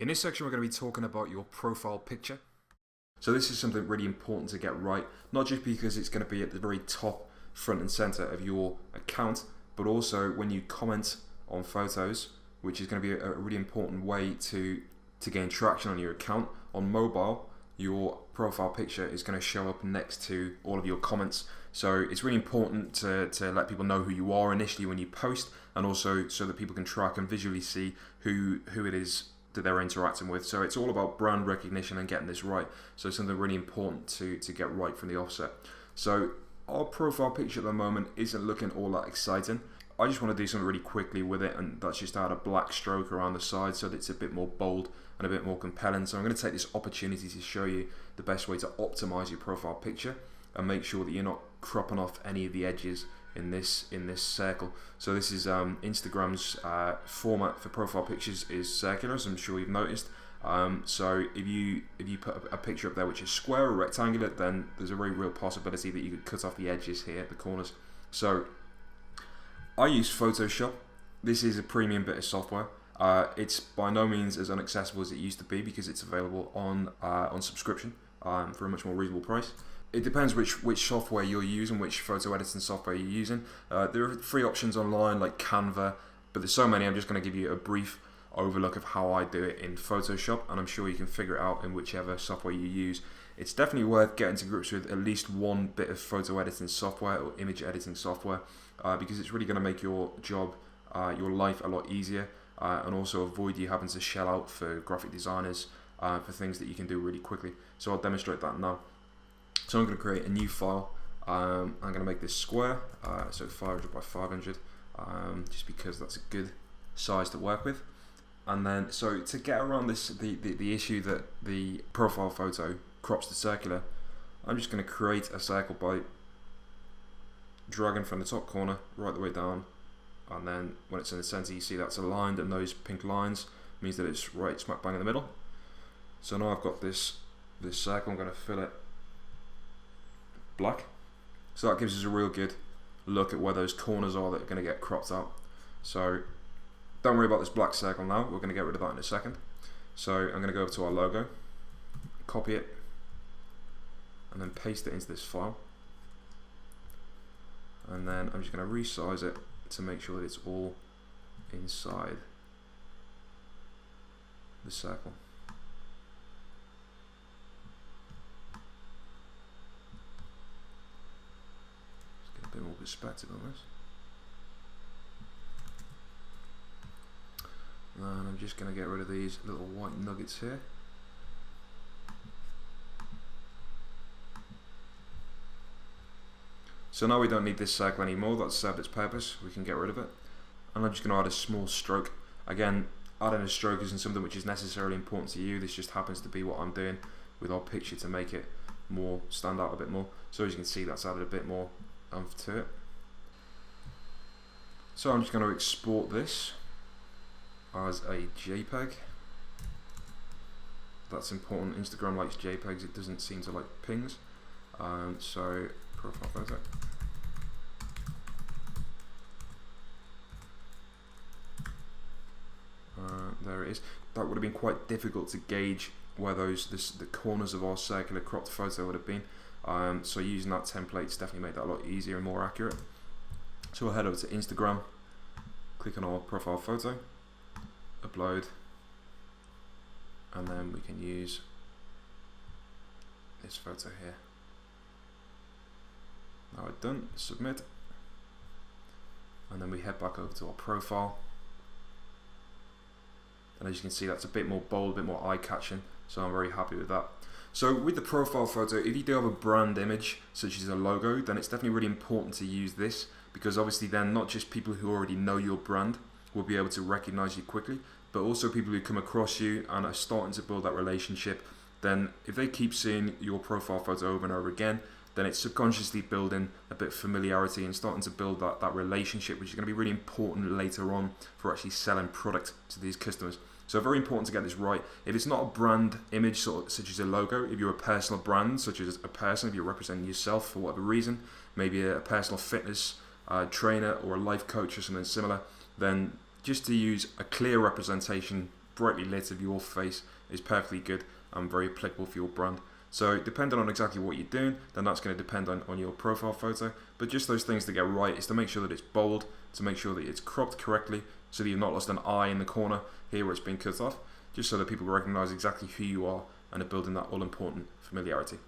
In this section, we're going to be talking about your profile picture. So this is something really important to get right, not just because it's going to be at the very top, front and center of your account, but also when you comment on photos, which is going to be a really important way to gain traction on your account. On mobile, your profile picture is going to show up next to all of your comments. So it's really important to let people know who you are initially when you post, and also so that people can track and visually see who it is that they're interacting with. So it's all about brand recognition and getting this right. So something really important to get right from the offset. So our profile picture at the moment isn't looking all that exciting. I just want to do something really quickly with it, and that's just add a black stroke around the side so that it's a bit more bold and a bit more compelling. So I'm going to take this opportunity to show you the best way to optimize your profile picture and make sure that you're not cropping off any of the edges in this circle. So this is Instagram's format for profile pictures is circular, as I'm sure you've noticed. So if you put a picture up there which is square or rectangular, then there's a very real possibility that you could cut off the edges here at the corners. So I use Photoshop. This is a premium bit of software. It's by no means as inaccessible as it used to be because it's available on subscription for a much more reasonable price. It depends which software you're using, which photo editing software you're using. There are free options online like Canva, but there's so many. I'm just going to give you a brief overlook of how I do it in Photoshop, and I'm sure you can figure it out in whichever software you use. It's definitely worth getting to grips with at least one bit of photo editing software or image editing software because it's really going to make your job, your life a lot easier, and also avoid you having to shell out for graphic designers for things that you can do really quickly. So I'll demonstrate that now. So I'm going to create a new file. I'm going to make this square, so 500 by 500, just because that's a good size to work with. And then, so to get around this, the issue that the profile photo crops to circular, I'm just going to create a circle by dragging from the top corner right the way down, and then when it's in the center, you see that's aligned, and those pink lines means that it's right smack bang in the middle. So now I've got this circle. I'm going to fill it black, so that gives us a real good look at where those corners are that are going to get cropped out. So don't worry about this black circle now, we're going to get rid of that in a second. So I'm going to go over to our logo, copy it, and then paste it into this file, and then I'm just going to resize it to make sure that it's all inside the circle. A bit more perspective on this, and I'm just going to get rid of these little white nuggets here. So now we don't need this circle anymore, that's served its purpose, we can get rid of it. And I'm just going to add a small stroke. Again, adding a stroke isn't something which is necessarily important to you, this just happens to be what I'm doing with our picture to make it more stand out a bit more. So as you can see, that's added a bit more to it. So I'm just going to export this as a JPEG. That's important. Instagram likes JPEGs, it doesn't seem to like pings. So profile photo. There it is. That would have been quite difficult to gauge where the corners of our circular cropped photo would have been. So using that template's definitely made that a lot easier and more accurate. So we'll head over to Instagram, click on our profile photo, upload, and then we can use this photo here. Now we're done, submit, and then we head back over to our profile, and as you can see, that's a bit more bold, a bit more eye-catching, so I'm very happy with that. So with the profile photo, if you do have a brand image, such as a logo, then it's definitely really important to use this, because obviously then not just people who already know your brand will be able to recognize you quickly, but also people who come across you and are starting to build that relationship, then if they keep seeing your profile photo over and over again, then it's subconsciously building a bit of familiarity and starting to build that relationship, which is going to be really important later on for actually selling product to these customers. So very important to get this right. If it's not a brand image such as a logo, if you're a personal brand such as a person, if you're representing yourself for whatever reason, maybe a personal fitness trainer or a life coach or something similar, then just to use a clear representation brightly lit of your face is perfectly good and very applicable for your brand. So depending on exactly what you're doing, then that's going to depend on your profile photo. But just those things to get right is to make sure that it's bold, to make sure that it's cropped correctly, so that you've not lost an eye in the corner here where it's been cut off, just so that people recognize exactly who you are and are building that all-important familiarity.